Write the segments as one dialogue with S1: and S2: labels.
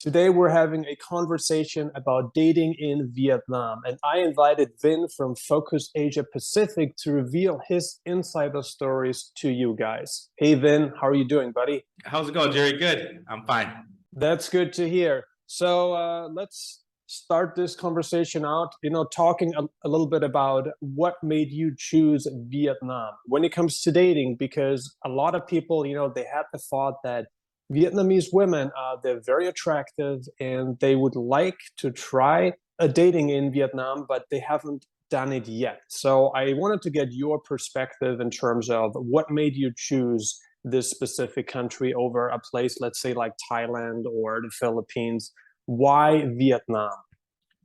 S1: Today, we're having a conversation about dating in Vietnam, and I invited Vinh from Focus Asia Pacific to reveal his insider stories to you guys. Hey, Vinh, how are you doing, buddy?
S2: How's it going, Gerry? Good. I'm fine.
S1: That's good to hear. So let's start this conversation out, talking a little bit about what made you choose Vietnam when it comes to dating, because a lot of people, they have the thought that Vietnamese women, they're very attractive and they would like to try a dating in Vietnam, but they haven't done it yet. So I wanted to get your perspective in terms of what made you choose this specific country over a place, let's say like Thailand or the Philippines. Why Vietnam?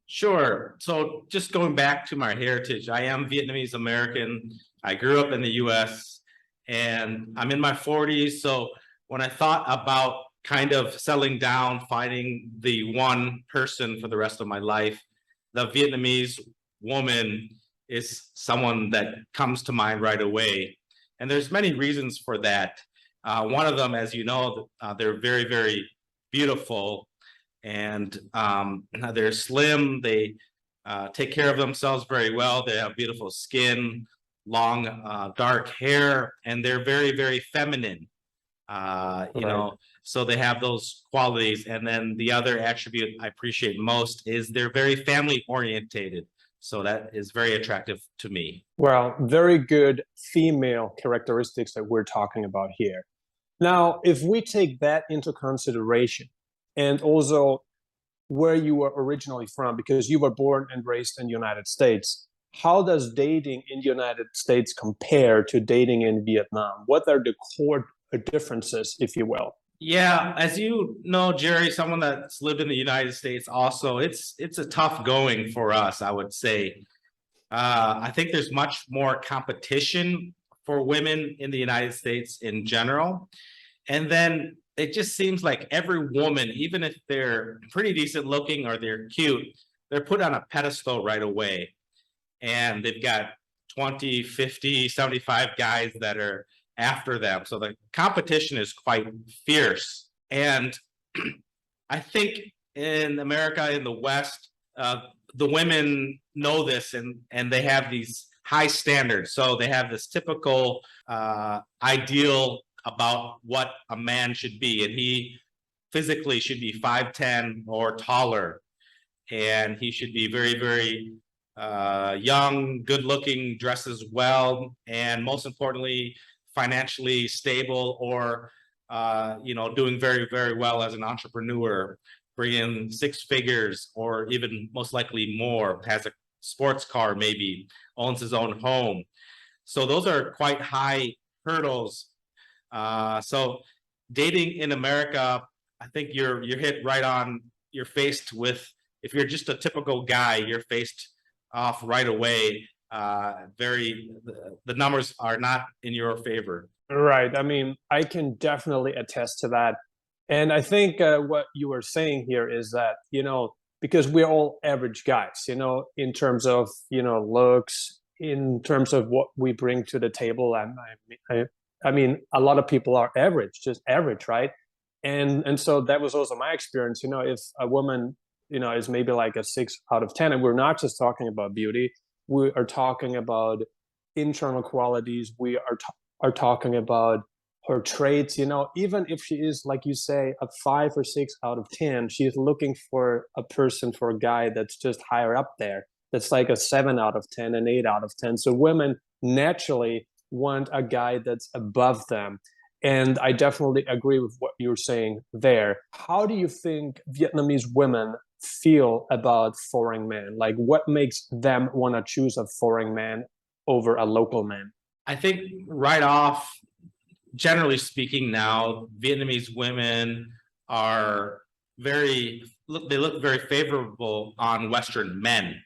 S2: Sure. So just going back to my heritage, I am Vietnamese American. I grew up in the US and I'm in my 40s. So when I thought about kind of settling down, finding the one person for the rest of my life, the Vietnamese woman is someone that comes to mind right away. And there's many reasons for that. One of them, as you know, they're very, very beautiful and they're slim. They take care of themselves very well. They have beautiful skin, long, dark hair, and they're very, very feminine.
S1: Right.
S2: So they have those qualities. And then the other attribute I appreciate most is they're very family orientated. So that is very attractive to me.
S1: Well, very good female characteristics that we're talking about here. Now, if we take that into consideration, and also where you were originally from, because you were born and raised in the United States, how does dating in the United States compare to dating in Vietnam? What are the core differences, if you will?
S2: Yeah, as you know, Gerry, someone that's lived in the United States also, it's a tough going for us, I would say. I think there's much more competition for women in the United States in general. And then it just seems like every woman, even if they're pretty decent looking or they're cute, they're put on a pedestal right away. And they've got 20, 50, 75 guys that are after them. So the competition is quite fierce. And I think in America, in the West, the women know this and they have these high standards. So they have this typical ideal about what a man should be. And he physically should be 5'10" or taller. And he should be very, very young, good looking, dresses well, and most importantly, financially stable or, doing very, very well as an entrepreneur, bringing six figures or even most likely more, has a sports car maybe, owns his own home. So those are quite high hurdles. So dating in America, I think you're hit right on. You're faced with, if you're just a typical guy, you're faced off right away. The numbers are not in your favor.
S1: Right. I mean, I can definitely attest to that. And I think what you were saying here is that, because we're all average guys, in terms of, looks, in terms of what we bring to the table. And I mean, a lot of people are average, just average, right? And so that was also my experience. If a woman, is maybe like a 6 out of 10, and we're not just talking about beauty, we are talking about internal qualities. We are talking about her traits. Even if she is, like you say, a 5 or 6 out of 10, she's looking for a person, for a guy that's just higher up there. That's like a 7 out of 10, an 8 out of 10. So women naturally want a guy that's above them. And I definitely agree with what you're saying there. How do you think Vietnamese women feel about foreign men? Like, what makes them want to choose a foreign man over a local man?
S2: I think right off, generally speaking now, Vietnamese women are they look very favorable on Western men.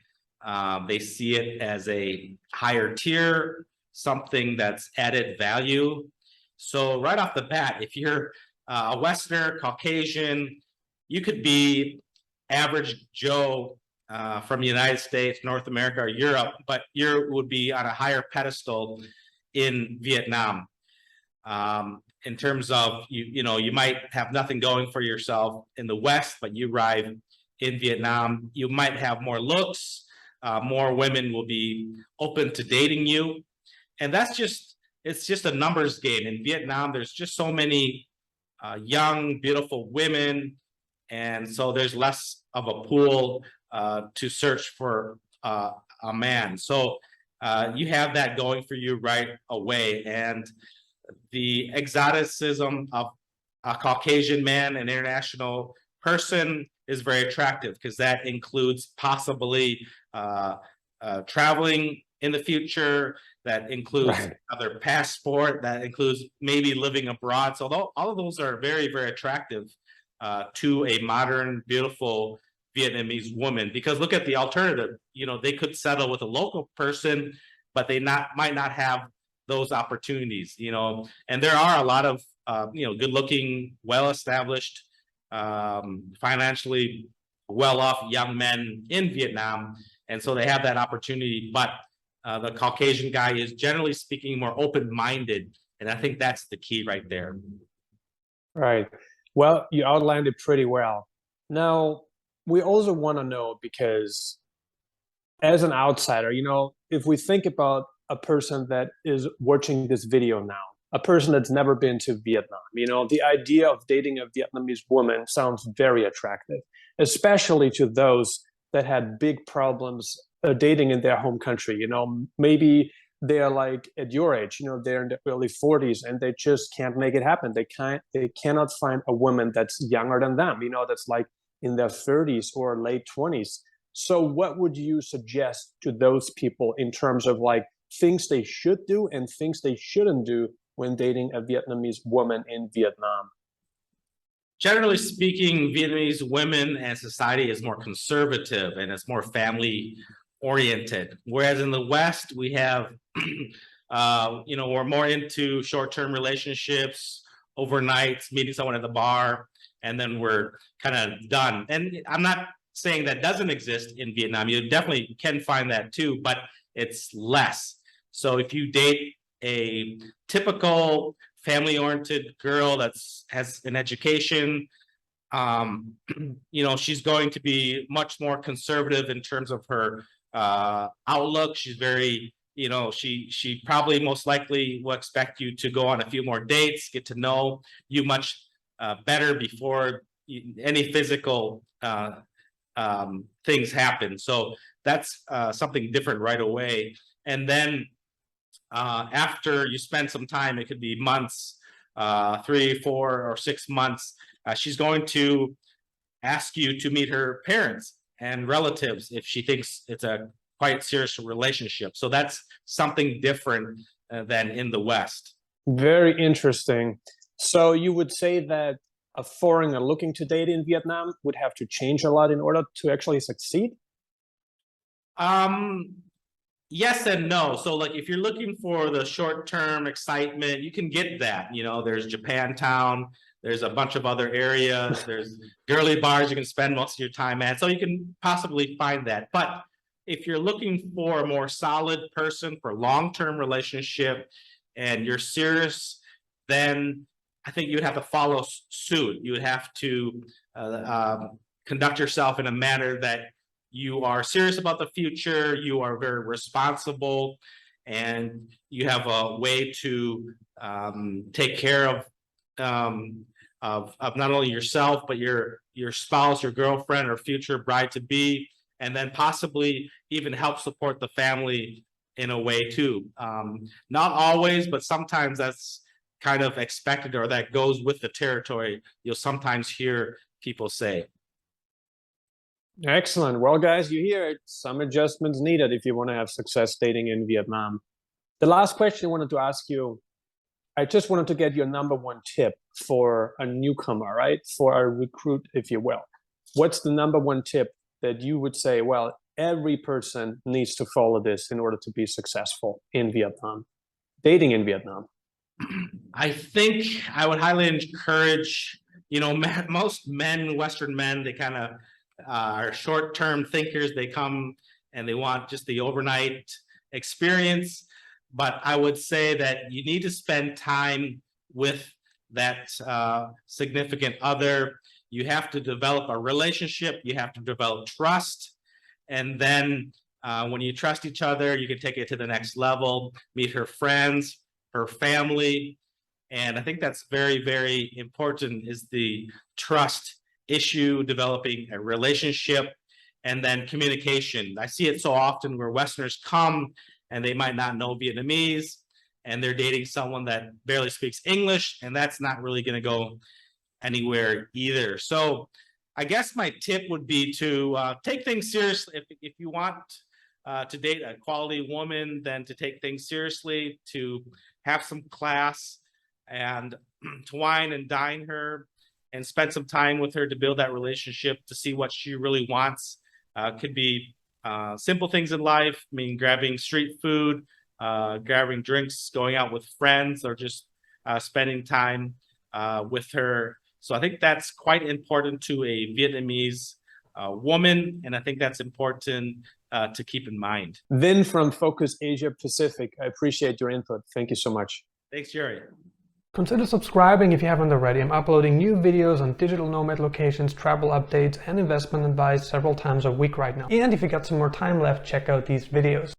S2: They see it as a higher tier, something that's added value. So right off the bat, if you're a Westerner, Caucasian, you could be average Joe from the United States, North America, or Europe, but you would be on a higher pedestal in Vietnam. in terms of you might have nothing going for yourself in the West, but you arrive in Vietnam, you might have more looks, more women will be open to dating you, and it's just a numbers game. In Vietnam, there's just so many young, beautiful women, and so there's less of a pool to search for a man. So you have that going for you right away, and the exoticism of a Caucasian man, an international person, is very attractive because that includes possibly traveling in the future. That includes another passport. That includes maybe living abroad. So all of those are very, very attractive to a modern, beautiful Vietnamese woman. Because look at the alternative. They could settle with a local person, but they might not have those opportunities. And there are a lot of good-looking, well-established, financially well-off young men in Vietnam, and so they have that opportunity. But the Caucasian guy is, generally speaking, more open-minded, and I think that's the key right there.
S1: Right. Well, you outlined it pretty well. Now, we also want to know, because as an outsider, if we think about a person that is watching this video now, a person that's never been to Vietnam, the idea of dating a Vietnamese woman sounds very attractive, especially to those that had big problems dating in their home country. Maybe they're like at your age, they're in their early 40s and they just can't make it happen. They cannot find a woman that's younger than them, that's like in their 30s or late 20s. So what would you suggest to those people in terms of like things they should do and things they shouldn't do when dating a Vietnamese woman in Vietnam?
S2: Generally speaking, Vietnamese women and society is more conservative and it's more family oriented. Whereas in the West, we have, we're more into short-term relationships, overnights, meeting someone at the bar, and then we're kind of done. And I'm not saying that doesn't exist in Vietnam. You definitely can find that too, but it's less. So if you date a typical family-oriented girl that has an education, she's going to be much more conservative in terms of her outlook. She's very, she probably most likely will expect you to go on a few more dates, get to know you much better before any physical things happen. So that's something different right away. And then after you spend some time, it could be months, 3, 4, or 6 months, she's going to ask you to meet her parents and relatives if she thinks it's a quite serious relationship. So that's something different than in the West.
S1: Very interesting. So you would say that a foreigner looking to date in Vietnam would have to change a lot in order to actually succeed?
S2: Yes and no. So like if you're looking for the short-term excitement, you can get that. There's Japantown, there's a bunch of other areas, there's girly bars you can spend most of your time at. So you can possibly find that. But if you're looking for a more solid person for long-term relationship and you're serious, then I think you would have to follow suit. You would have to conduct yourself in a manner that you are serious about the future, you are very responsible, and you have a way to take care of not only yourself, but your spouse, your girlfriend, or future bride-to-be, and then possibly even help support the family in a way too. Not always, but sometimes that's kind of expected, or that goes with the territory. You'll sometimes hear people say.
S1: Excellent. Well, guys, you hear it. Some adjustments needed if you want to have success dating in Vietnam. The last question I wanted to ask you, I just wanted to get your number one tip for a newcomer, right? For a recruit, if you will. What's the number one tip that you would say, well, every person needs to follow this in order to be successful in Vietnam, dating in Vietnam?
S2: I think I would highly encourage, most men, Western men, they kind of are short-term thinkers. They come and they want just the overnight experience. But I would say that you need to spend time with that significant other. You have to develop a relationship. You have to develop trust. And then when you trust each other, you can take it to the next level, meet her friends, her family. And I think that's very, very important, is the trust issue, developing a relationship, and then communication. I see it so often where Westerners come and they might not know Vietnamese, and they're dating someone that barely speaks English, and that's not really going to go anywhere either. So I guess my tip would be to take things seriously. If you want to date a quality woman, then to take things seriously, to have some class, and to wine and dine her and spend some time with her to build that relationship, to see what she really wants. Could be simple things in life. I mean, grabbing street food, grabbing drinks, going out with friends, or just spending time with her. So I think that's quite important to a Vietnamese woman, and I think that's important to keep in mind.
S1: Vinh from Focus Asia Pacific, I appreciate your input. Thank you so much.
S2: Thanks, Gerry.
S3: Consider subscribing if you haven't already. I'm uploading new videos on digital nomad locations, travel updates, and investment advice several times a week right now. And if you got some more time left, check out these videos.